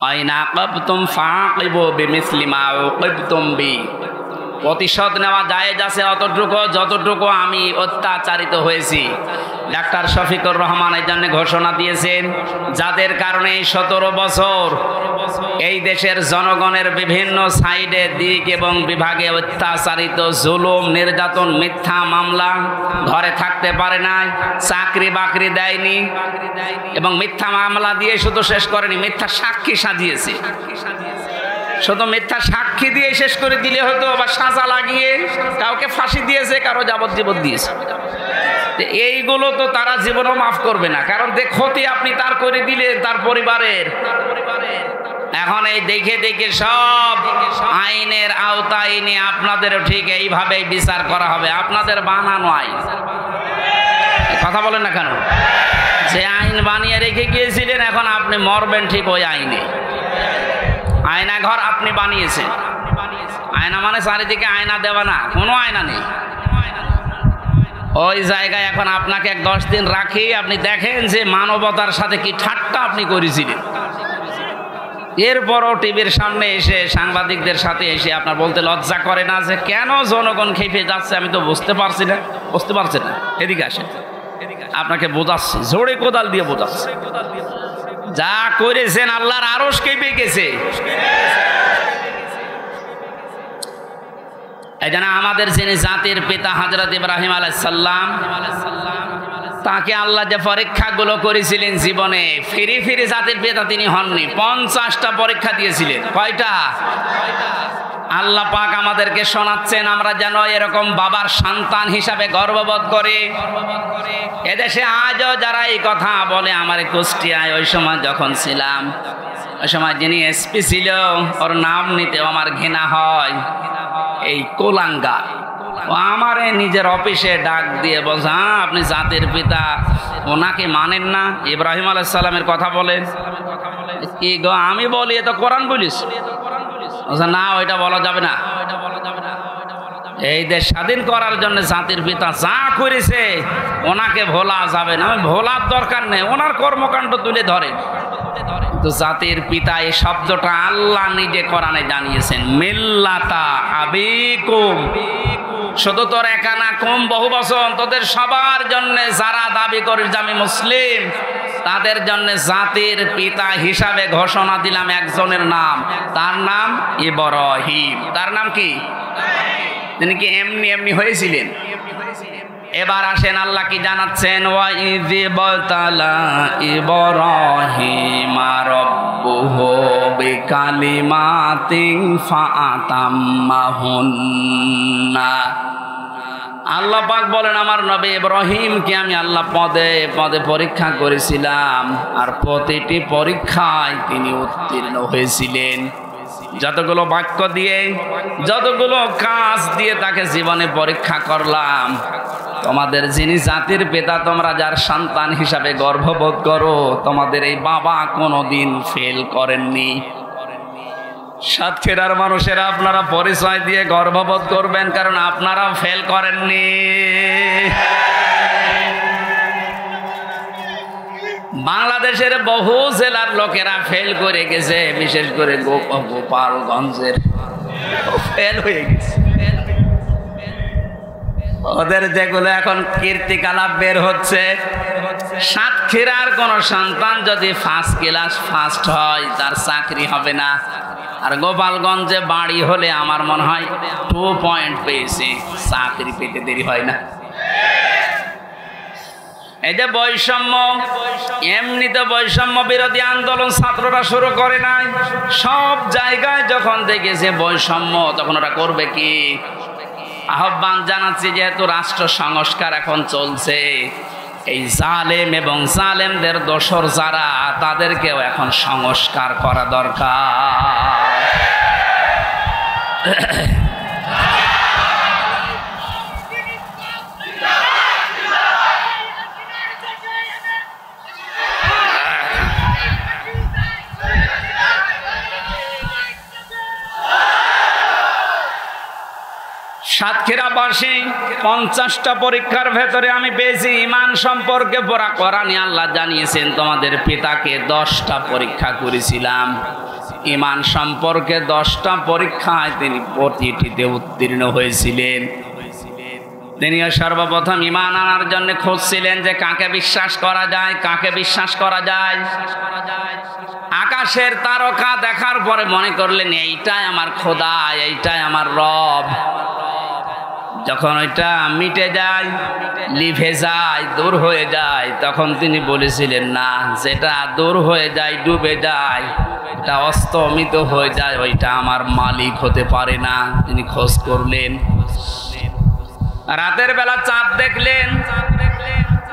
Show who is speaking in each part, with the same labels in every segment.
Speaker 1: আইনা আকাবতুম ফাআকিবু বিমিসলি মা উকিবতুম বি। প্রতিশোধ নেওয়া জায়েজ আছে অতটুকু যতটুকু আমি অত্যাচারিত হয়েছি। ডাক্তার শফিকুর রহমান এই জন্য ঘোষণা দিয়েছেন, যাদের কারণে 17 বছর এই দেশের জনগণের বিভিন্ন সাইডে দিক এবং বিভাগে অত্যাচারিত, জুলুম, নির্যাতন, মিথ্যা মামলা, ঘরে থাকতে পারে নাই, চাকরি বাকরি দেয়নি এবং মিথ্যা মামলা দিয়ে শুধু শেষ করেনি, মিথ্যা সাক্ষী সাজিয়েছে। শুধু মিথ্যা সাক্ষী দিয়ে শেষ করে দিলে হয়তো, বা সাজা লাগিয়ে কাউকে ফাঁসি দিয়েছে, কারো যাবজ্জীবন দিয়েছে। এইগুলো তো তারা জীবনও মাফ করবে না, কারণ যে ক্ষতি আপনি তার করে দিলেন তার পরিবারের। এখন এই দেখে দেখে সব আইনের আওতায় নিয়ে আপনাদেরও ঠিক এইভাবেই বিচার করা হবে, আপনাদের বানানো আইন। কথা বলেন না কেন? যে আইন বানিয়ে রেখে গিয়েছিলেন, এখন আপনি মরবেন ঠিক ওই আইনে। আয়না ঘর আপনি বানিয়েছেন। আয়না মানে চারিদিকে আয়না দেওয়া না, কোনো আয়না নেই। ওই জায়গায় এখন আপনাকে 10 দিন রাখি, আপনি দেখেন যে মানবতার সাথে কি ঠাট্টা আপনি করেছিলেন। এরপরও টিভির সামনে এসে সাংবাদিকদের সাথে এসে আপনার বলতে লজ্জা করে না যে কেন জনগণ খেপে যাচ্ছে? আমি তো বুঝতে পারছি না। বুঝতে পারছেন না? এদিকে আসেন, আপনাকে বোঝাচ্ছি, জোরে কোদাল দিয়ে বোঝাচ্ছি। যা করেছেন আল্লাহর আরশ কেঁপে গেছে। এই জন্য আমাদের যিনি জাতির পিতা হযরত ইব্রাহিম আলাইহিস সালাম, তাকে আল্লাহ যে পরীক্ষাগুলো করেছিলেন জীবনে, ফিরে ফিরে জাতির পিতা তিনি হননি। 50টা পরীক্ষা দিয়েছিলেন। কয়টা? আল্লাহ পাক আমাদেরকে শোনাচ্ছেন আমরা যেন এরকম বাবার সন্তান হিসাবে গর্ববোধ করি। এদেশে আজও যারা এই কথা বলে, আমার কুষ্টিয়ায় ওই সময় যখন ছিলাম, ওই সময় যিনি এসপি ছিল, ওর নাম নিতেও আমার ঘৃণা হয়। এই কোলাঙ্গা ও আমারে নিজের অফিসে ডাক দিয়ে বলছে, হ্যাঁ আপনি জাতির পিতা, ওনাকে মানেন না? ইব্রাহিম আলাইহিস সালামের কথা বলেন। কি গো? আমি বলি এ তো কোরআন বলিস না, ওইটা বলা যাবে না। এই দেশ স্বাধীন করার জন্য জাতির পিতা যা করেছে ওনাকে ভোলা যাবে না। ভোলার দরকার নেই, ওনার কর্মকাণ্ড তুলে ধরে। তো জাতির পিতা এই শব্দটা আল্লাহ নিজে কোরআনে জানিয়েছেন, মিল্লাতা আবিকুম। শুধু তোর একা না, কম বহু বচন, তোদের সবার জন্য যারা দাবি করে যে আমি মুসলিম, তাদের জন্য জাতির পিতা হিসাবে ঘোষণা দিলাম একজনের নাম, তার নাম ইব্রাহিম। তার নাম কি? তিনি কি এমনি এমনি হয়েছিলেন? এবার আসেন আল্লাহ কি জানাচ্ছেন, ওয়া ইযিবতালা ইব্রাহিমা রাব্বুহু বিকালিমাতিন ফাআতাম্মাহুন্না। আল্লাহ পাক বলেন, আমার নবী ইব্রাহিমকে আমি আল্লাহ পদে পদে পরীক্ষা করেছিলাম, আর প্রতিটি পরীক্ষায় তিনি উত্তীর্ণ হয়েছিলেন। যতগুলো বাক্য দিয়ে, যতগুলো কাজ দিয়ে তাকে জীবনে পরীক্ষা করলাম। তোমাদের যিনি জাতির পিতা, তোমরা যার সন্তান হিসাবে গর্ববোধ করো, তোমাদের এই বাবা কোনোদিন ফেল করেননি। সাতক্ষীরার মানুষেরা আপনারা পরিচয় দিয়ে গর্ববোধ করবেন, কারণ আপনারাও ফেল করেননি। বাংলাদেশের বহু জেলার লোকেরা ফেল করে গেছে, বিশেষ করে গোপালগঞ্জের ফেল হয়ে গেছে। ওদের যেগুলো এখন কীর্তিকলাপ বের হচ্ছে, সাতক্ষীরার কোন সন্তান যদি ফার্স্ট ক্লাস ফার্স্ট হয়, তার চাকরি হবে না। আর গোপালগঞ্জে বাড়ি হলে আমার মনে হয় 2 পয়েন্ট পেয়েছে, চাকরি পেতে দেরি হয় না। এই যে বৈষম্য, এমনিতে বৈষম্য বিরোধী আন্দোলন ছাত্ররা শুরু করে নাই। সব জায়গায় যখন দেখেছে বৈষম্য, তখন ওরা করবে কি? আহ্বান জানাচ্ছি, যেহেতু রাষ্ট্র সংস্কার এখন চলছে, এই জালেম এবং জালেমদের দোসর যারা, তাদেরকেও এখন সংস্কার করা দরকার। সাতক্ষীরাবাসী 50টা পরীক্ষার ভেতরে আমি পেয়েছি ঈমান সম্পর্কে পড়া। কোরআনে আল্লাহ জানিয়েছেন তোমাদের পিতাকে 10টা পরীক্ষা করেছিলাম। ঈমান সম্পর্কে 10টা পরীক্ষায় তিনি প্রতিটিতে উত্তীর্ণ হয়েছিলেন। তিনিও সর্বপ্রথম ঈমান আনার জন্য খুঁজছিলেন যে কাকে বিশ্বাস করা যায়, কাকে বিশ্বাস করা যায়। আকাশের তারকা দেখার পরে মনে করলেন এইটাই আমার খোদা, এইটাই আমার রব। যখন ওইটা মিটে যায়, লিভে যায়, দূর হয়ে যায়, তখন তিনি বলেছিলেন না, যেটা দূর হয়ে যায়, ডুবে যায়, এটা অস্তমিত হয়ে যায়, ওইটা আমার মালিক হতে পারে না। তিনি খোঁজ করলেন। রাতের বেলা চাঁদ দেখলেন,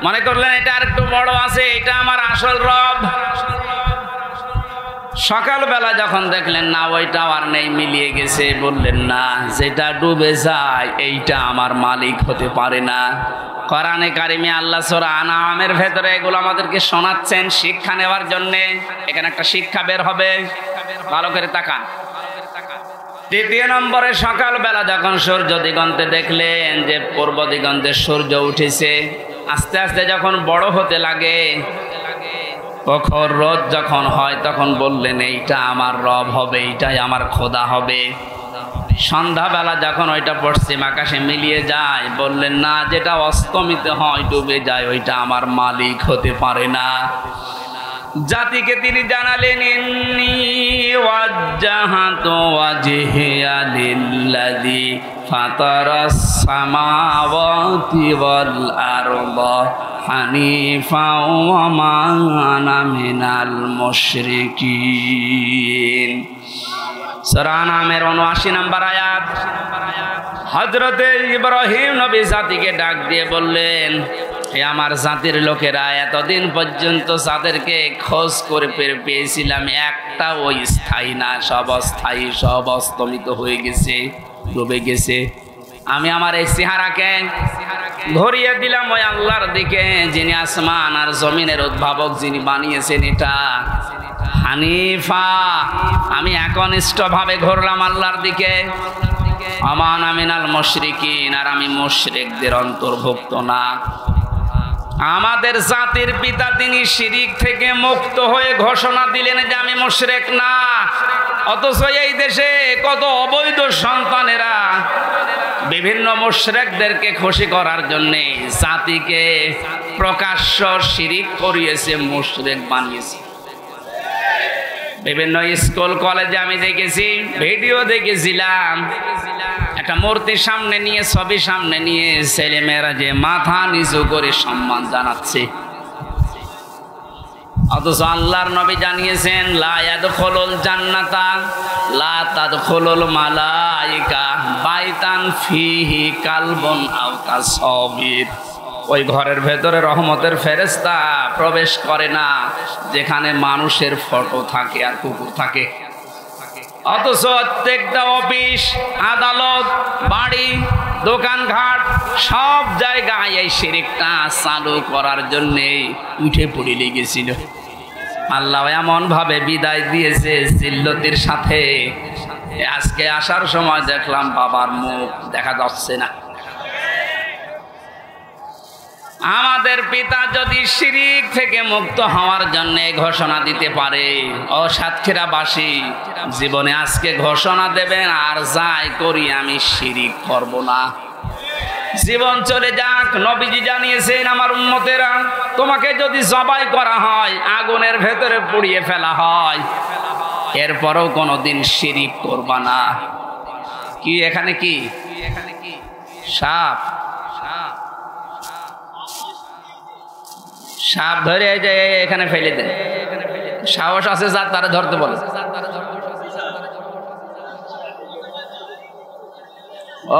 Speaker 1: মনে করলেন এটা আর একটু বড় আছে, এটা আমার আসল রব। সকালবেলা যখন দেখলেন না, ওইটাও আর নেই, মিলিয়ে গেছে, বললেন না, যেটা ডুবে যায় এইটা আমার মালিক হতে পারে না। কোরআনে কারিমে আল্লাহ সূরা আনআমের ভেতরে এগুলো আমাদেরকে শোনাচ্ছেন শিক্ষা নেওয়ার জন্য। এখানে একটা শিক্ষা বের হবে, ভালো করে তাকান। দ্বিতীয় নম্বরে, সকালবেলা যখন সূর্য দিগন্তে দেখলেন যে পূর্ব দিগন্তে সূর্য উঠেছে, আস্তে আস্তে যখন বড় হতে লাগে, প্রখর রোদ যখন হয়, তখন বললেন এইটা আমার রব হবে, এইটাই আমার খোদা হবে। সন্ধ্যাবেলা যখন ওইটা পশ্চিম আকাশে মিলিয়ে যায়, বললেন না, যেটা অস্তমিত হয়, ডুবে যায়, ওইটা আমার মালিক হতে পারে না। জাতিকে তিনি জানালেন, ইন্নী ওয়াজ্জাহাতু ওয়াজহিয়া লিল্লাযী ফাতারাস সামাওয়াতি ওয়াল আরদা হানিফা ওয়া মা আনা মিনাল মুশরিকিন। সূরা আনআমের ৭৯ নম্বর আয়াত। হযরতে ইব্রাহিম নবী জাতিকে ডাক দিয়ে বললেন, হে আমার জাতির লোকেরা, এতদিন পর্যন্ত যাদেরকে খোঁজ করে পেয়েছিলাম, একটা ওই স্থায়ী না, সব অস্থায়ী, সব অস্তমিত হয়ে গেছে, ডুবে গেছে। আমি আমার এই চেহারাকে ঘুরিয়ে দিলাম ওই আল্লাহর দিকে, যিনি আসমান আর জমিনের উদ্ভাবক, যিনি বানিয়েছেন এটা হানিফা। আমি একনিষ্ঠভাবে ঘুরলাম আল্লাহর দিকে। আমান আমিনাল মুশরিকিন, আর আমি মুশরিকদের অন্তর্ভুক্ত না। আমাদের জাতির পিতা তিনি শিরিক থেকে মুক্ত হয়ে ঘোষণা দিলেন যে আমি মুশরিক না। অথচ এই দেশে কত অবৈধ সন্তানেরা বিভিন্ন মুশরিকদেরকে খুশি করার জন্য জাতিকে প্রকাশ্য শিরিক করিয়েছে, মুশরিক বানিয়েছে। বিভিন্ন স্কুল কলেজে আমি দেখেছি, ভিডিও দেখেছিলাম, একটা মূর্তির সামনে নিয়ে, ছবি সামনে নিয়ে ছেলেমেয়েরা যে মাথা নিচু করে সম্মান জানাচ্ছে। অথচ আল্লাহর নবী জানিয়েছেন, লা ইয়াদখুলুল জান্নাতা লা তাদখুলুল মালায়েকা বাইতান ফিহি কালবুন আও তাসবির। ওই ঘরের ভেতরে রহমতের ফেরেশতা প্রবেশ করে না যেখানে মানুষের ফটো থাকে আর কুকুর থাকে। অথচ প্রত্যেকটা অফিস, আদালত, বাড়ি, দোকানঘাট, সব জায়গায় এই শিরকটা চালু করার জন্যে উঠে পড়ে লেগেছিল। আল্লাহ এমন ভাবে বিদায় দিয়েছে জিল্লতির সাথে। আজকে আসার সময় দেখলাম বাবার মুখ দেখা যাচ্ছে না। আমাদের পিতা যদি শিরিক থেকে মুক্ত হওয়ার জন্য ঘোষণা দিতে পারে, ও সাতক্ষীরাবাসী জীবনে আজকে ঘোষণা দেবেন, আর যাই করি আমি শিরিক করব না। জীবন চলে যাক, নবীজি জানিয়েছেন, আমার উম্মতেরা, তোমাকে যদি জবাই করা হয়, আগুনের ভেতরে পুড়িয়ে ফেলা হয়, এরপরেও কোনোদিন শিরিক করবা না। কি এখানে কি সাপ? সাপ ধরে যে এখানে ফেলে দেন, সাহস আছে যার তারা ধরতে বলে।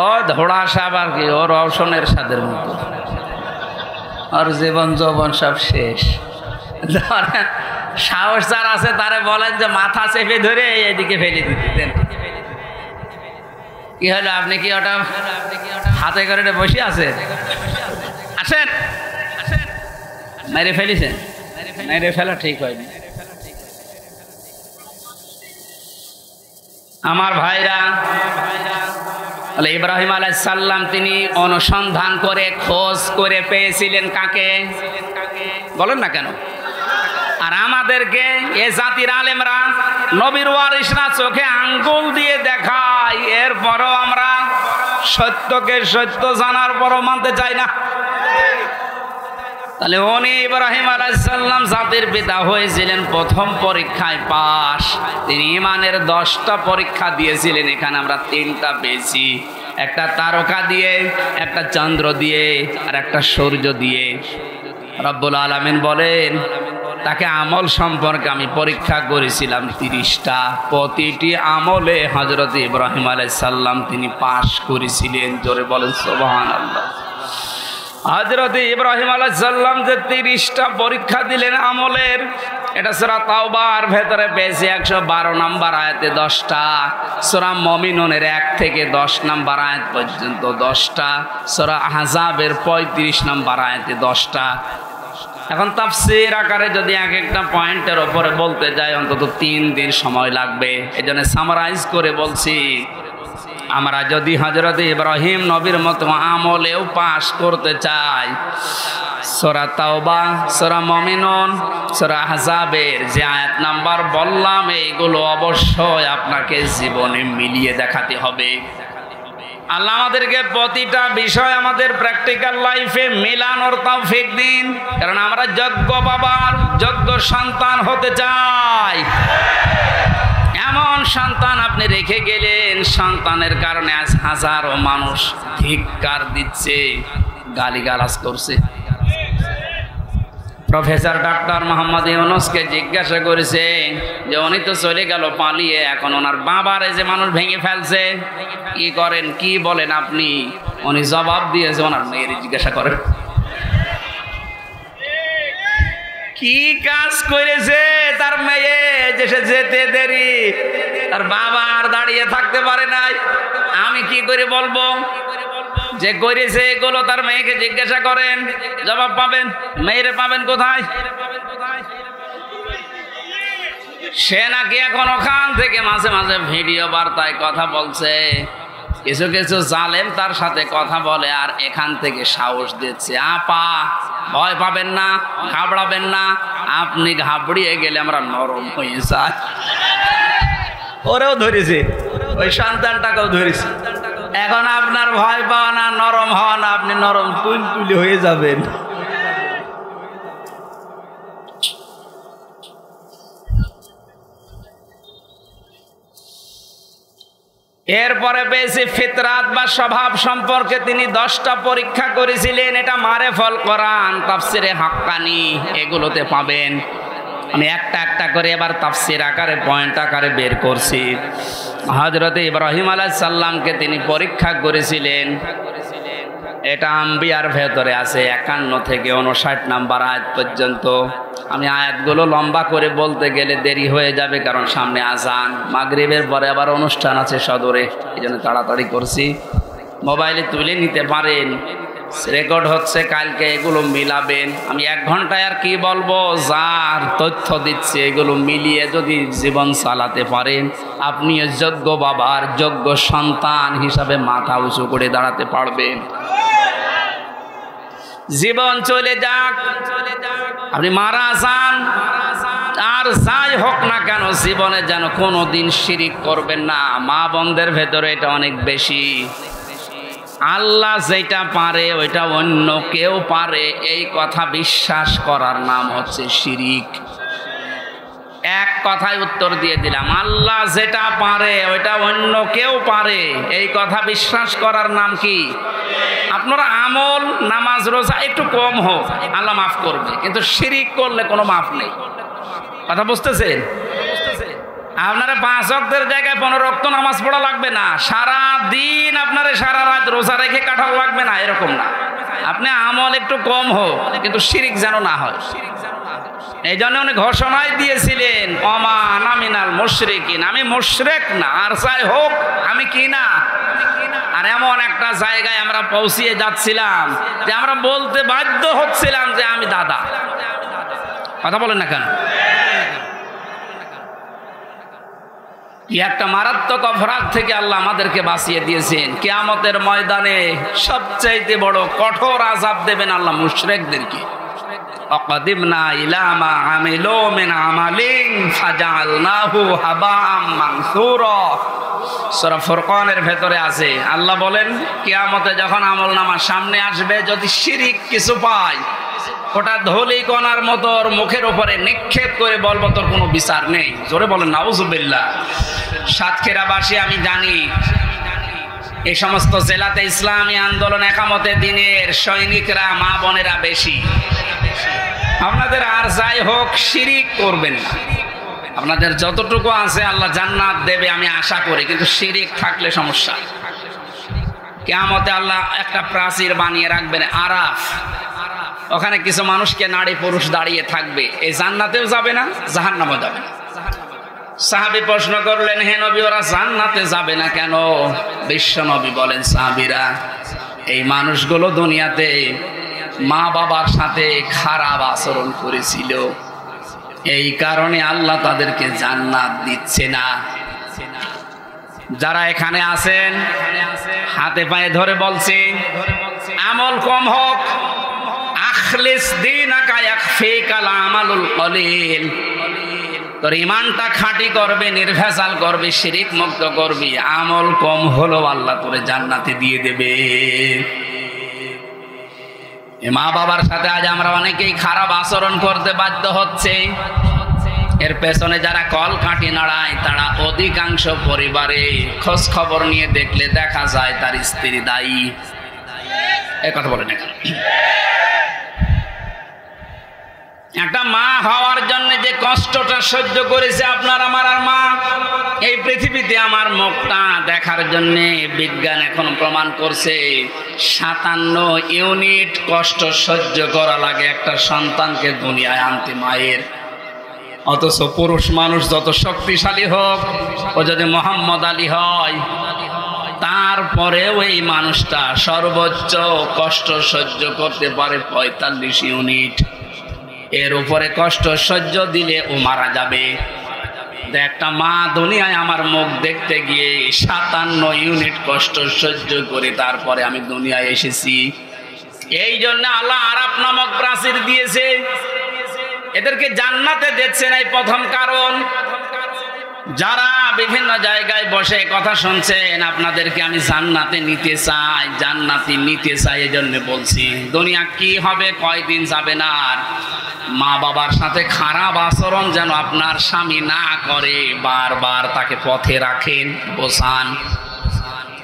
Speaker 1: ও ধোড়া সাপ আর কি, ওর রওশনের সাদের মতো, আর জীবন যৌবন সব শেষ। সাহস যার আছে তারা বলেন যে মাথা চেপে ধরে এদিকে ফেলে দিতেন। কি হলো, আপনি কি ওটা হাতে করে বসে আছে? আসেন, মেরে ফেলেছেন? মেরে ফেলা ঠিক হয়নি। আমার ভাইরা, ইব্রাহিম আলাইহিস সালাম তিনি অনুসন্ধান করে খোঁজ করে পেয়েছিলেন কাকে? বলেন না কেন? আর আমাদেরকে এ জাতির আলেমরা নবীর ওয়ারিসরা চোখে আঙ্গুল দিয়ে দেখায়, এরপরও আমরা সত্যকে সত্য জানার পরও মানতে চাই না। তাহলে উনি ইব্রাহিম আলাইহিস সালাম জাতির পিতা হয়েছিলেন প্রথম পরীক্ষায় পাস। তিনি ইমানের 10টা পরীক্ষা দিয়েছিলেন, এখানে আমরা 3টা পেয়েছি। একটা তারকা দিয়ে, একটা চন্দ্র দিয়ে, আর একটা সূর্য দিয়ে। রব্বুল আলামিন বলেন তাকে আমল সম্পর্কে আমি পরীক্ষা করেছিলাম 30টা। প্রতিটি আমলে হযরত ইব্রাহিম আলাইহিস সালাম তিনি পাস করেছিলেন। জোরে বলেন সুবহানাল্লাহ। হযরত ইব্রাহিম আলাইহিস সালাম যে 30টা পরীক্ষা দিলেন আমলের, এটা সূরা তাওবার ভেতরে পেয়েছি 112 নম্বর আয়াতে 10টা, সূরা মুমিনুনের 1 থেকে 10 নম্বর আয়াত পর্যন্ত 10টা, সূরা আহজাবের 35 নম্বর আয়াতে 10টা। এখন তাফসীর আকারে যদি এক একটা পয়েন্টের উপরে বলতে যাই অন্তত 3 দিন সময় লাগবে। এজন্য সামারাইজ করে বলছি, আমরা যদি হযরত ইব্রাহিম নবীর মতো আমলেও পাস করতে চাই, সূরা তাওবা, সূরা মুমিনুন, সূরা আহজাবের যে আয়াত নাম্বার বললাম, এইগুলো অবশ্যই আপনাকে জীবনে মিলিয়ে দেখাতে হবে। আল্লাহ আমাদেরকে প্রতিটা বিষয় আমাদের প্র্যাকটিক্যাল লাইফে মেলানোর তৌফিক দিন, কারণ আমরা যোগ্য বাবার যোগ্য সন্তান হতে চাই। এমন সন্তান আপনি রেখে গেলেন, সন্তানের কারণে আজ হাজারো মানুষ ধিক্কার দিচ্ছে, গালিগালাজ করছে। প্রফেসর ডক্টর মোহাম্মদ ইউনূসকে জিজ্ঞাসা করেছে যে উনি তো চলে গেল পালিয়ে, এখন ওনার বাবারে যে মানুষ ভেঙে ফেলছে, কি করেন, কি বলেন আপনি? উনি জবাব দিয়েছে ওনার মেয়ের জিজ্ঞাসা করেন কি কাজ করেছে তার মেয়ে যে সে যেতে দেরি, তার বাবা আর দাঁড়িয়ে থাকতে পারে নাই। আমি কি করে বলবো যে করেছে এগুলো? তার মেয়েকে জিজ্ঞাসা করেন, জবাব পাবেন। মেয়েরে পাবেন কোথায়? সে নাকি এখন ওখান থেকে মাঝে মাঝে ভিডিও বার্তায় কথা বলছে, কিছু কিছু জালেম তার সাথে কথা বলে, আর এখান থেকে সাহস দিচ্ছে, আপা ভয় পাবেন না, ঘাবড়াবেন না, আপনি ঘাবড়িয়ে গেলে আমরা নরম হয়ে যাই। ওরেও ধরেছে, ওই সন্তানটাকেও ধরেছে। এখন আপনার ভয় পাওয়া না, নরম হওয়া না, আপনি নরম তুলতুলি হয়ে যাবেন। এরপরে পেয়েছি ফিতরাত বা স্বভাব সম্পর্কে তিনি 10টা পরীক্ষা করেছিলেন। এটা মারেফুল কোরআন, তাফসিরে হাক্কানি, এগুলোতে পাবেন। আমি একটা একটা করে এবার তাফসির আকারে পয়েন্ট আকারে বের করছি। হযরত ইব্রাহিম আলাইহিস সালামকে তিনি পরীক্ষা করেছিলেন, এটা আম্বিয়ার ভেতরে আছে 51 থেকে 59 নাম্বার আয়াত পর্যন্ত। আমি আয়াতগুলো লম্বা করে বলতে গেলে দেরি হয়ে যাবে, কারণ সামনে আজান, মাগরিবের পরে আবার অনুষ্ঠান আছে সদরে, এই জন্য তাড়াতাড়ি করছি। মোবাইলে তুলে নিতে পারেন, রেকর্ড হচ্ছে, কালকে এগুলো মিলাবেন। আমি 1 ঘন্টায় আর কি বলবো, যার তথ্য দিচ্ছে এগুলো মিলিয়ে যদি জীবন চালাতে পারেন, আপনি যোগ্য বাবার যোগ্য সন্তান হিসাবে মাথা উঁচু করে দাঁড়াতে পারবেন। জীবন চলে যাক, আপনি মারা যান, আর যাই হোক না কেন জীবনে যেন কোনোদিন শিরিক করবেন না। মা বোনদের ভেতরে এটা অনেক বেশি। আল্লাহ যেটা পারে ওইটা অন্য কেউ পারে, এই কথা বিশ্বাস করার নাম হচ্ছে শিরিক। এক কথায় উত্তর দিয়ে দিলাম, আল্লাহ যেটা পারে ওইটা অন্য কেউ পারে, এই কথা বিশ্বাস করার নাম কি? আপনার আমল, নামাজ, রোজা একটু কম হোক, আল্লাহ মাফ করবে, কিন্তু শিরিক করলে কোনো মাফ নেই। কথা বুঝতেছেন? আপনারা 5 ওয়াক্তের জায়গায় 15 ওয়াক্ত নামাজ পড়া লাগবে না, সারা দিন আপনারা সারা রাত রোজা রেখে কাটানো লাগবে না, এরকম না। আপনি আমল একটু কম হোক, কিন্তু শিরিক যেন না হয়। এই জন্য উনি ঘোষণাই দিয়েছিলেন, ওমা আনা মিনাল মুশরিকিন, আমি মুশরিক না, আর যাই হোক আমি কি না। আর এমন একটা জায়গায় আমরা পৌঁছিয়ে যাচ্ছিলাম যে আমরা বলতে বাধ্য হচ্ছিলাম যে আমি দাদা। কথা বলেন না কেন? কি একটা মারাত্মক অপরাধ থেকে আল্লাহ আমাদেরকে বাঁচিয়ে দিয়েছেন। কিয়ামতের ময়দানে সবচাইতে বড় কঠোর আযাব দেবেন আল্লাহ মুশরিকদেরকে। অকাদিমনা ইলা মা আমিলু মিন আমালিন ফাজআলনাহু হাবাআম মানসুরা। সূরা ফুরকানের ভেতরে আছে, আল্লাহ বলেন কিয়ামতে যখন আমলনামার সামনে আসবে, যদি শিরিক কিছু পায়, ওটা ধুলি কণার মতো ওর মুখের উপরে নিক্ষেপ করে বলবো তোর কোনো বিচার নেই। জোরে বলেন নাউজুবিল্লাহ। সাতক্ষীরাবাসী আমি জানি এই সমস্ত জেলাতে ইসলামী আন্দোলন একামতে দিনের সৈনিকরা মা বোনেরা বেশি। আপনাদের আর যাই হোক শিরিক করবেন না, আপনাদের যতটুকু আছে আল্লাহ জান্নাত দেবে আমি আশা করি, কিন্তু শিরিক থাকলে সমস্যা। কিয়ামতে আল্লাহ একটা প্রাচীর বানিয়ে রাখবেন আরাফ, ওখানে কিছু মানুষকে নারী পুরুষ দাঁড়িয়ে থাকবে, এই জান্নাতেও যাবে না জাহান্নামেও যাবে না। সাহাবী প্রশ্ন করলেন, হে নবী ওরা জান্নাতে যাবে না কেন? বিশ্ব নবী বলেন, সাহাবীরা এই মানুষগুলো দুনিয়াতে মা বাবার সাথে খারাপ আচরণ করেছিল, এই কারণে আল্লাহ তাদেরকে জান্নাত দিচ্ছে না। যারা এখানে আছেন হাতে পায়ে ধরে বলছি, আমল কম হোক, আখলিস দীনাকা ইয়াকফিকাল আমালুল কলিল। তোর ইমানটা খাঁটি করবে, নির্ভেজাল করবে, শিরিক মুক্ত করবি, আমল কম হলো আল্লাহ তোরে জান্নাতে দিয়ে দেবে। মা বাবার সাথে আজ আমরা অনেকেই খারাপ আচরণ করতে বাধ্য হচ্ছে। এর পেছনে যারা কল কাঠি নাড়ায় তারা অধিকাংশ পরিবারে খোঁজ খবর নিয়ে দেখলে দেখা যায় তার স্ত্রী দায়ী। এই কথা বলেন এখানে। একটা মা হওয়ার জন্য যে কষ্টটা সহ্য করেছে আপনার আমার আর মা, এই পৃথিবীতে আমার মুখটা দেখার জন্য বিজ্ঞান এখন প্রমাণ করছে 57 ইউনিট কষ্ট সহ্য করা লাগে একটা সন্তানকে দুনিয়ায় আনতে মায়ের। অথচ পুরুষ মানুষ যত শক্তিশালী হোক, ও যদি মোহাম্মদ আলী হয়, তারপরেও এই মানুষটা সর্বোচ্চ কষ্ট সহ্য করতে পারে 45 ইউনিট। এর উপরে কষ্ট সহ্য দিলে ও মারা যাবে। একটা মা দুনিয়ায় আমার মুখ দেখতে গিয়ে 57 ইউনিট কষ্ট সহ্য করে তারপরে আমি দুনিয়ায় এসেছি। এই জন্য আল্লাহ আরাফ নামক প্রাচীর দিয়েছে, এদেরকে জান্নাতে দিচ্ছেন। এই প্রথম কারণ। যারা বিভিন্ন জায়গায় বসে কথা শুনছেন, আপনাদেরকে আমি জান্নাতে নিতে চাই, জান্নাতি নিতে চাই, এজন্য বলছি দুনিয়া কি হবে কয়দিন যাবে না। আর মা বাবার সাথে খারাপ আচরণ যেন আপনার স্বামী না করে, বারবার তাকে পথে রাখেন, বোঝান।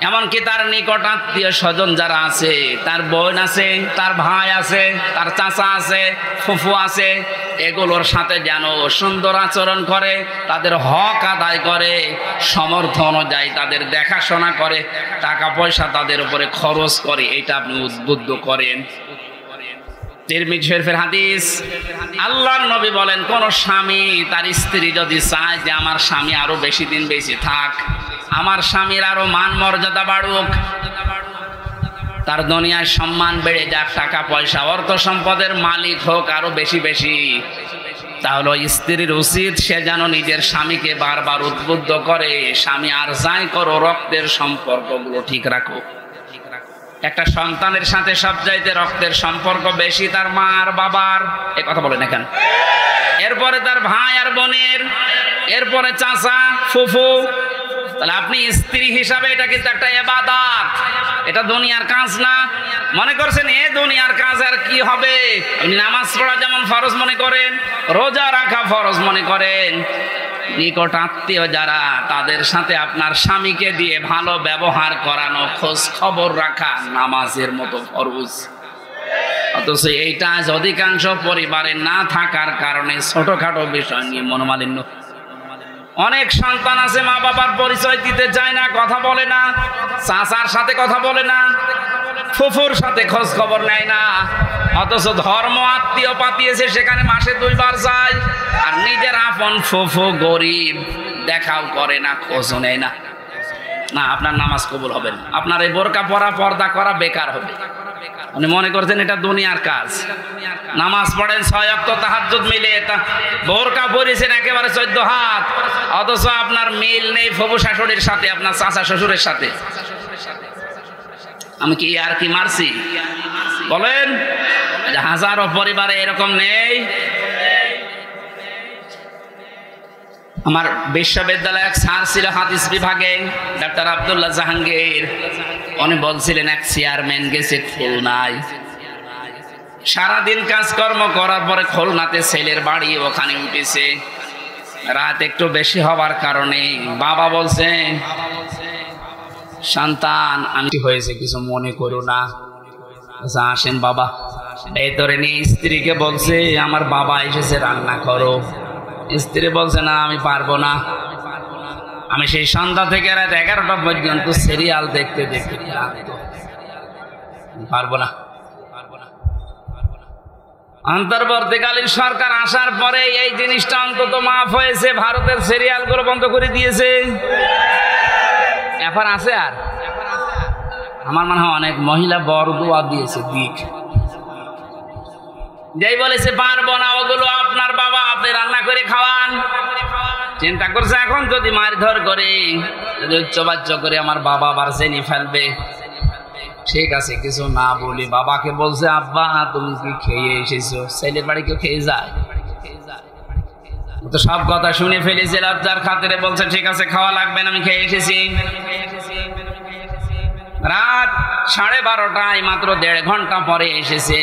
Speaker 1: এমনকি তার নিকট আত্মীয় স্বজন যারা আছে, তার বোন আছে, তার ভাই আছে, তার চাচা আছে, ফুফু আছে, এগুলোর সাথে যেন সুন্দর আচরণ করে, তাদের হক আদায় করে, সমর্থ অনুযায়ী তাদের দেখাশোনা করে, টাকা পয়সা তাদের উপরে খরচ করে, এটা আপনি উদ্বুদ্ধ করেন। তিরমিজি শরীফের হাদিস, আল্লাহর নবী বলেন, কোন স্বামী তার স্ত্রী যদি চায় যে আমার স্বামী আরো বেশি দিন বেঁচে থাক, আমার স্বামীর আরো মান মর্যাদা বাড়ুক, তার দুনিয়ায় সম্মান বেড়ে যাক, টাকা পয়সা অর্থ সম্পদের মালিক হোক আরো বেশি বেশি, তাহলে স্ত্রীর উচিত সে যেন নিজের স্বামীকে বারবার উদ্বুদ্ধ করে, স্বামী আর যাই করো রক্তের সম্পর্কগুলো ঠিক রাখো। একটা সন্তানের সাথে সবচাইতে রক্তের সম্পর্ক বেশি তার মা আর বাবার, এ কথা বলেন এখানে। এরপরে তার ভাই আর বোনের, এরপরে চাচা ফুফু। তাহলে আপনি স্ত্রী হিসাবে এটা কিন্তু একটা ইবাদত, এটা দুনিয়ার কাজ না। মনে করছেন এ দুনিয়ার কাজ আর কি হবে? আপনি নামাজ পড়া যেমন ফরজ মনে করেন, রোজা রাখা ফরজ মনে করেন, নিকট আত্মীয় যারা তাদের সাথে আপনার স্বামীকে দিয়ে ভালো ব্যবহার করানো, খোঁজ খবর রাখা নামাজের মতো ফরজ। অথচ এইটা অধিকাংশ পরিবারে না থাকার কারণে ছোটখাটো বিষয় নিয়ে মনোমালিন্য। অনেক সন্তান আছে মা বাবার পরিচয় দিতে চায় না, কথা বলে না, চাচার সাথে কথা বলে না, ফুফুর সাথে খোঁজ খবর নেয় না, অথচ ধর্ম আত্মীয় পাতিয়েছে সেখানে মাসে 2 বার যায়, আর নিজের আপন ফুফু গরিব দেখাও করে না, খোঁজও নেয় না। না, আপনার নামাজ কবুল হবে না, আপনার এই বোরকা পরা পর্দা করা বেকার হবে। উনি মনে করছেন এটা দুনিয়ার কাজ। নামাজ পড়েন 6 ওয়াক্ত তাহাজ্জুদ মিলে, বোরকা পরেছেন একেবারে 14 হাত, অথচ আপনার মিল নেই ফুফু শাশুড়ির সাথে, আপনার চাচা শ্বশুরের সাথে। আমি কি আর কি মারছি বলেন? হাজারো পরিবারে এরকম নেই। আমার বিশ্ববিদ্যালয়ে এক স্যার ছিল হাদিস বিভাগে, ডাক্তার আব্দুল্লাহ জাহাঙ্গীর। উনি বলছিলেন এক চেয়ারম্যান গেছে খুলনায়, সারাদিন কাজকর্ম করার পরে খুলনাতে ছেলের বাড়ি, ওখানে উঠেছে। রাত একটু বেশি হওয়ার কারণে বাবা বলছে, সন্তান আমি হয়েছে কিছু মনে করো না, আসেন বাবা। এই ধরে নিয়ে স্ত্রীকে বলছে, আমার বাবা এসেছে রান্না করো। স্ত্রী বলছে, না আমি পারবো না, আমি সেই সন্ধ্যা থেকে রাত 11টা পর্যন্ত সিরিয়াল দেখতে দেখতে পারবো না। অন্তর্বর্তীকালীন সরকার আসার পরে এই জিনিসটা অন্তত মাফ হয়েছে, ভারতের সিরিয়ালগুলো বন্ধ করে দিয়েছে। এখন আছে আর আমার মনে হয় অনেক মহিলা বড় দোয়া দিয়েছে দিক, যেই বলেছে পারবো না, ওগুলো আপনার বাবা, আপনি রান্না করে খাওয়ান। চিন্তা করছে এখন যদি মারধর করে, যদি উচ্চবাচ্য করে আমার বাবা আবার জেনে ফেলবে। ঠিক আছে কিছু না বলি বাবাকে বলছে, আব্বা তুমি কি খেয়ে এসেছো? ছেলের বাড়ি কেউ খেয়ে যায়? তো সব কথা শুনে ফেলেছে, লজ্জার খাতিরে বলছে ঠিক আছে খাওয়া লাগবে না, আমি খেয়ে এসেছি। রাত 12:30টায় মাত্র 1.5 ঘন্টা পরে এসেছে।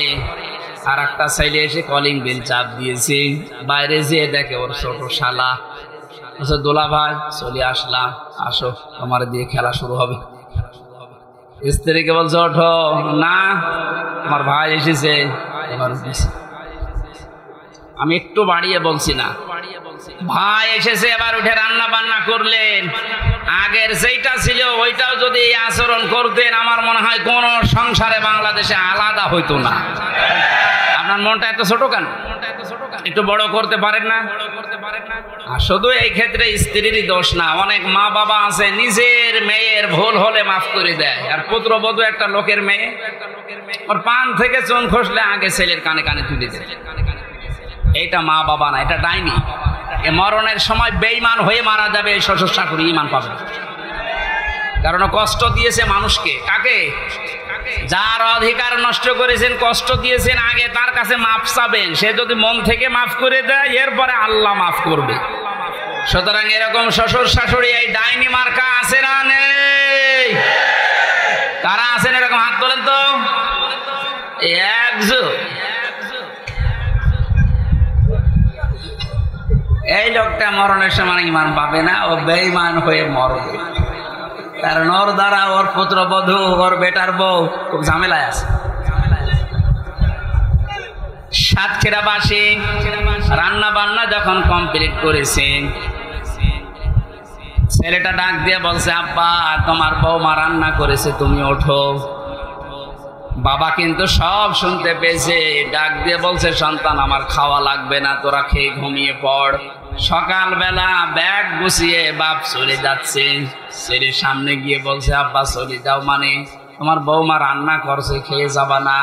Speaker 1: আর একটা ছেলে এসে কলিং বেল চাপ দিয়েছে, বাইরে যেয়ে দেখে ওর ছোট শালা। দোলা ভাই চলে আসলাম, আসো তোমার দিয়ে খেলা শুরু হবে। স্ত্রীকে বলছে ওঠো, না আমার ভাই এসেছে। আমি একটু বাড়িয়ে বলছি না, ভাই এসেছে এবার উঠে রান্না বান্না করলেন। আগের যেটা ছিল ওইটাও যদি এই আচরণ করতেন, আমার মনে হয় কোন সংসারে বাংলাদেশে আলাদা হইতো না। আপনার মনটা এত ছোট কেন? একটু বড় করতে পারেন না? আর শুধু এই ক্ষেত্রে স্ত্রীরই দোষ না, অনেক মা বাবা আছে নিজের মেয়ের ভুল হলে মাফ করে দেয়। আর পুত্রবধূ একটা লোকের মেয়ে, ওর পান থেকে চুন খসলে আগে ছেলের কানে কানে তুলে দেয়। এইটা মা বাবা না, এটা ডাইনি। এ মরণের সময় বেঈমান হয়ে মারা যাবে, এই শ্বশুর শাশুড়ি ঈমান পাবে। কারণ কষ্ট দিয়েছে মানুষকে। কাকে? যার অধিকার নষ্ট করেছেন, কষ্ট দিয়েছেন, আগে তার কাছে মাফ চাবেন। সে যদি মন থেকে মাফ করে দেয়, এরপরে আল্লাহ মাফ করবে। সুতরাং এরকম শ্বশুর শাশুড়ি এই ডাইনি মার্কা আছে না নেই? কারা আছেন এরকম হাত তোলেন তো। এই লোকটা মরণের সময় ঈমান পাবে না, ও বেঈমান হয়ে মরবে। কারণ ওর দ্বারা ওর পুত্রবধূ, ওর বেটার বউ খুব ঝামেলায় আছে। সাতক্ষীরাবাসী রান্না বান্না যখন কমপ্লিট করেছেন, ছেলেটা ডাক দিয়ে বলছে, আব্বা তোমার বৌমা রান্না করেছে, তুমি ওঠো। বাবা কিন্তু সব শুনতে পেয়েছে, ডাক দিয়ে বলছে, সন্তান আমার খাওয়া লাগবে না, তোরা খেয়ে ঘুমিয়ে পড়। সকালবেলা ব্যাগ গুছিয়ে বাপ চলে যাচ্ছে, ছেলের সামনে গিয়ে বলছে, আব্বা চলে যাও মানে? তোমার বৌমা রান্না করছে, খেয়ে যাবা না?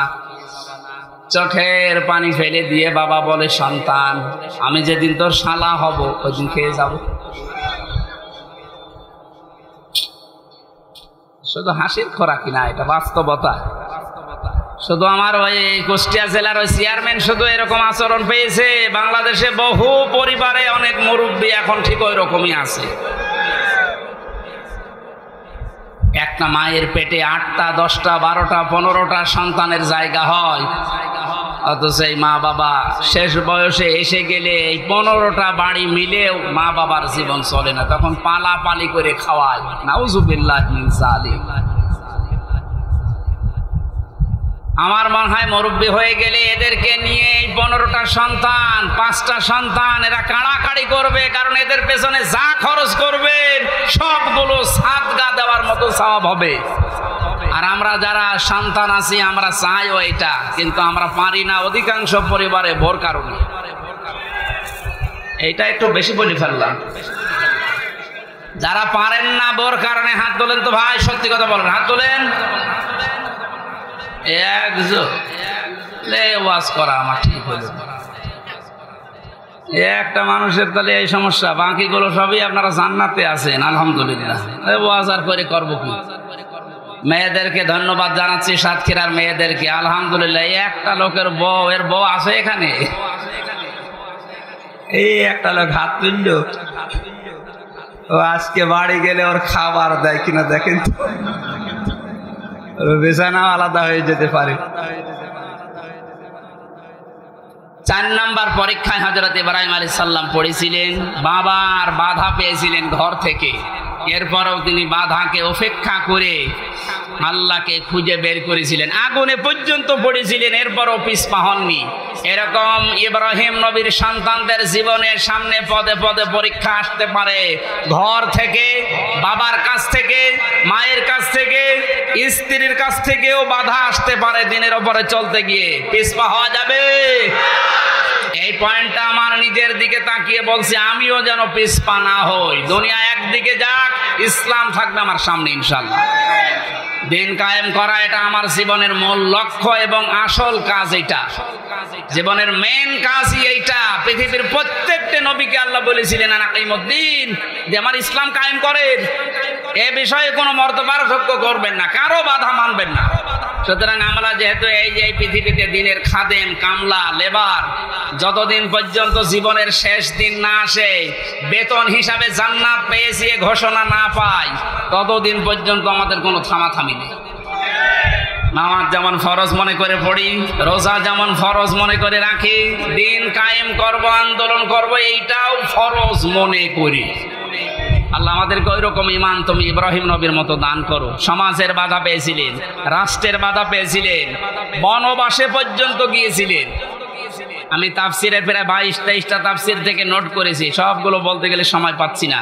Speaker 1: চোখের পানি ফেলে দিয়ে বাবা বলে, সন্তান আমি যেদিন তোর শালা হব ওই দিন খেয়ে যাব। শুধু হাসির খোরাকি না, এটা বাস্তবতা। শুধু আমার ওই কুষ্টিয়া জেলার ওই চেয়ারম্যান শুধু এরকম আচরণ পেয়েছে, বাংলাদেশে বহু পরিবারে অনেক মুরব্বী এখন ঠিক ওই রকমই আছে। একটা মায়ের পেটে 8টা 10টা 12টা 15টা সন্তানের জায়গা হয়, অথচ এই মা বাবা শেষ বয়সে এসে গেলে এই 15টা বাড়ি মিলেও মা বাবার জীবন চলে না, তখন পালাপালি করে খাওয়ায়। নাউজুবিল্লাহ মিন যালিক। আমার মনে হয় মুরব্বী হয়ে গেলে এদেরকে নিয়ে 15টা সন্তান 5টা সন্তান এরা কাড়াকাড়ি করবে, কারণ এদের পেছনে যা খরচ করবেন সবগুলো সাদগা দেওয়ার মতো সওয়াব হবে। আর আমরা যারা সন্তান আছি আমরা চাইও এটা, কিন্তু আমরা পারি না অধিকাংশ পরিবারে ভোর কারণে। এইটা একটু বেশি বলে ফেললাম। যারা পারেন না ভোর কারণে হাত তোলেন তো ভাই, সত্যি কথা বলেন, হাত তোলেন। একজন ওয়াজ করা আমার ঠিক হলো। একটা মানুষের তাহলে এই সমস্যা, বাকিগুলো সবই আপনারা জান্নাতে আছেন আলহামদুলিল্লাহ। ওয়াজ আর করে করবো কি? মেয়েদেরকে ধন্যবাদ জানাচ্ছি, সাতক্ষীরার মেয়েদেরকে আলহামদুলিল্লাহ। একটা লোকের বউ, এর বউ আছে এখানে, এই একটা লোক হাত তুলল, ও আজকে বাড়ি গেলে ওর খাবার দেয় কিনা দেখেন তো, বিছানাও আলাদা হয়ে যেতে পারে। 4 নম্বর পরীক্ষায় হযরত ইব্রাহিম আলাইহিস সালাম পড়েছিলেন, বাবার বাধা পেয়েছিলেন ঘর থেকে। এরপরেও তিনি বাধাকে উপেক্ষা করে আল্লাহকে খুঁজে বের করেছিলেন, আগুনে পর্যন্ত পড়েছিলেন, এরপরও পিছপা হননি। এরকম ইব্রাহিম নবীর সন্তানদের জীবনের সামনে পদে পদে পরীক্ষা আসতে পারে। ঘর থেকে, বাবার কাছ থেকে, মায়ের কাছ থেকে, স্ত্রীর কাছ থেকেও বাধা আসতে পারে। দিনের ওপরে চলতে গিয়ে পিছপা হওয়া যাবে? এই পয়েন্টটা আমার নিজের দিকে তাকিয়ে বলছি, আমিও যেন পিছপা না হই। দুনিয়া একদিকে যাক, ইসলাম থাকবে আমার সামনে ইনশাআল্লাহ। দিন কায়েম করা এটা আমার জীবনের মূল লক্ষ্য এবং আসল কাজ। এটা জীবনের মেন কাজই এইটা। পৃথিবীর প্রত্যেকটা নবীকে আল্লাহ বলেছিলেন আনাকিমুদ্দিন, যে আমার ইসলাম কায়েম করেন। এ বিষয়ে কোনো মত পার্থক্য করবেন না, কারো বাধা মানবেন না। সুতরাং আমরা যেহেতু এই যে পৃথিবীতে দিনের খাদেম, কামলা, লেবার, যতদিন পর্যন্ত জীবনের শেষ দিন না আসে, বেতন হিসাবে জান্নাত পেয়েছি এ ঘোষণা না পাই, ততদিন পর্যন্ত আমাদের কোনো থামাথামি নেই। নামাজ যেমন ফরজ মনে করে পড়ি, রোজা যেমন ফরজ মনে করে রাখি, দিন কায়েম করব, আন্দোলন করব, এইটাও ফরজ মনে করি। আল্লাহ আমাদেরকে ওই রকম ইমান তুমি ইব্রাহিম নবীর মতো দান করো। সমাজের বাধা পেয়েছিলেন, রাষ্ট্রের বাধা পেয়েছিলেন, বনবাসে পর্যন্ত গিয়েছিলেন। আমি তাফসিরের প্রায় 22-23টা তাফসির থেকে নোট করেছি, সবগুলো বলতে গেলে সময় পাচ্ছি না।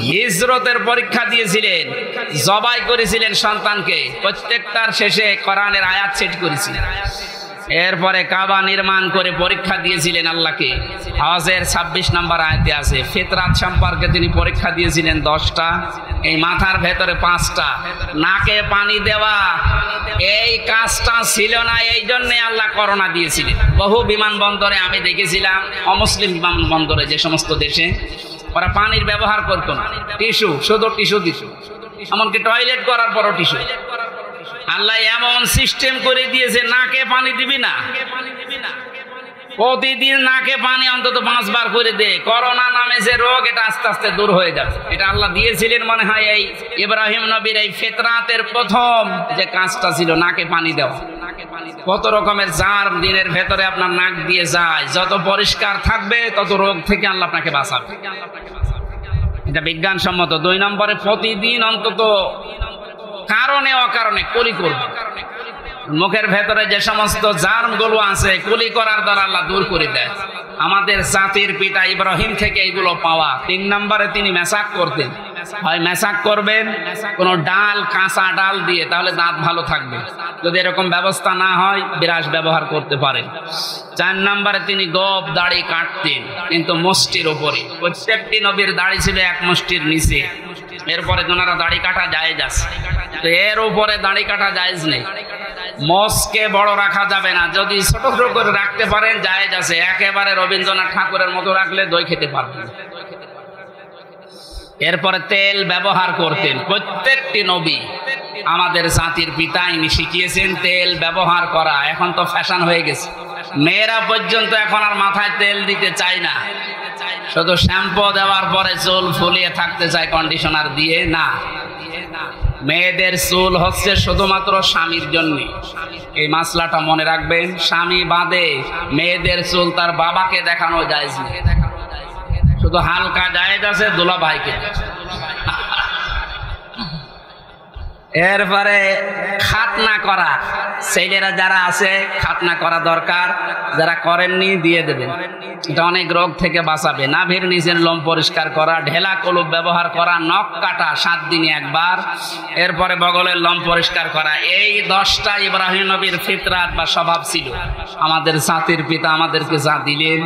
Speaker 1: হিজরতের পরীক্ষা দিয়েছিলেন, জবাই করেছিলেন সন্তানকে, প্রত্যেকটার শেষে কোরআনের আয়াত সেট করেছিলেন। এরপরে কাবা নির্মাণ করে পরীক্ষা দিয়েছিলেন আল্লাহকে। হজের 26 নম্বর আয়াতে আছে। ফিতরাত সম্পর্কে তিনি পরীক্ষা দিয়েছিলেন 10টা, এই মাথার ভেতরে 5টা। নাকে পানি দেওয়া এই কাজটা ছিল না, এই জন্যে আল্লাহ করোনা দিয়েছিলেন। বহু বিমানবন্দরে আমি দেখেছিলাম, অমুসলিম বিমানবন্দরে যে সমস্ত দেশে, ওরা পানির ব্যবহার করতো না, টিস্যু, শুধু টিস্যু দিত, এমনকি টয়লেট করার পরও টিস্যু। আল্লাহ এমন সিস্টেম করে দিয়েছে, নাকে পানি দিবি না, প্রতিদিন নাকে পানি অন্তত 5 বার করে দে। করোনা নামে যে রোগ, এটা আস্তে আস্তে দূর হয়ে যাবে। এটা আল্লাহ দিয়েছিলেন মনে হয় এই ইব্রাহিম নবীর এই ফিতরাতের প্রথম যে কাজটা ছিল, নাকে পানি দেওয়া। কত রকমের জার্ম দিনের ভেতরে আপনার নাক দিয়ে যায়, যত পরিষ্কার থাকবে তত রোগ থেকে আল্লাহ আপনাকে বাঁচাবে। এটা বিজ্ঞানসম্মত। 2 নম্বরে প্রতিদিন অন্তত কারণে অকারণে কুলি করবে। মুখের ভেতরে যে সমস্ত জার্মগুলো আছে, কুলি করার দ্বারা আল্লাহ দূর করে দেয়। আমাদের জাতির পিতা ইব্রাহিম থেকে এগুলো পাওয়া। 3 নম্বরে তিনি মেসাক করতেন। হয় মেসাক করবেন কোনো ডাল, কাঁচা ডাল দিয়ে, তাহলে দাঁত ভালো থাকবে। যদি এরকম ব্যবস্থা না হয়, বিরাস ব্যবহার করতে পারেন। 4 নম্বরে তিনি গোঁফ দাড়ি কাটতেন, কিন্তু মুষ্টির উপরে। প্রত্যেকটি নবীর দাড়ি ছিল 1 মুষ্টির নিচে। এরপরে ওনারা দাড়ি কাটা জায়েজ আছে, তো এর উপরে দাড়ি কাটা জায়েজ নেই। মোষকে বড় রাখা যাবে না, যদি ছোট ছোট করে রাখতে পারেন জায়েজ আছে। একেবারে রবীন্দ্রনাথ ঠাকুরের মতো রাখলে দই খেতে পারবেন। এরপরে তেল ব্যবহার করতেন প্রত্যেকটি নবী। আমাদের জাতির পিতা ইনি শিখিয়েছেন তেল ব্যবহার করা। এখন তো ফ্যাশন হয়ে গেছে, মেয়েরা পর্যন্ত এখন আর মাথায় তেল দিতে চায় না, শুধু শ্যাম্পু দেওয়ার পরে চুল ফুলিয়ে থাকতে চায় কন্ডিশনার দিয়ে। না, মেয়েদের চুল হচ্ছে শুধুমাত্র স্বামীর জন্য। এই মাসলাটা মনে রাখবেন, স্বামী বাদে মেয়েদের চুল তার বাবাকে দেখানো জায়েজ নেই। শুধু হালকা জায়েজ আছে দুলা ভাইকে। এরপরে খাতনা করা, ছেলেরা যারা আছে খাতনা করা দরকার, যারা করেননি দিয়ে দেবেন। এটা অনেক রোগ থেকে বাঁচাবে। নাভির নিচের লোম পরিষ্কার করা, ঢেলা কলুপ ব্যবহার করা, নখ কাটা 7 দিনে একবার, এরপরে বগলের লোম পরিষ্কার করা। এই 10টা ইব্রাহিম নবীর ফিতরাত বা স্বভাব ছিল। আমাদের জাতির পিতা আমাদেরকে যা দিলেন,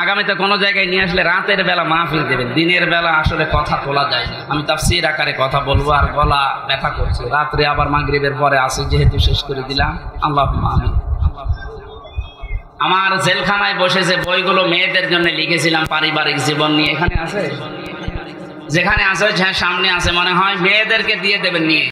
Speaker 1: আগামীতে কোনো জায়গায় নিয়ে আসলে রাতের বেলা মাহফিল দেবেন, দিনের বেলা আসলে কথা তোলা যায় না। আমি তাফসীর আকারে কথা বলবো আর গলা ব্যথা করছে, রাত্রে আবার মাগরিবের পরে আসে, যেহেতু শেষ করে দিলাম। আল্লাহুম্মা আমিন। আমার জেলখানায় বসে যে বইগুলো মেয়েদের জন্য লিখেছিলাম পারিবারিক জীবন নিয়ে, এখানে আছে? যেখানে আছে, সামনে আছে মনে হয়, মেয়েদেরকে দিয়ে দেবেন নিয়ে।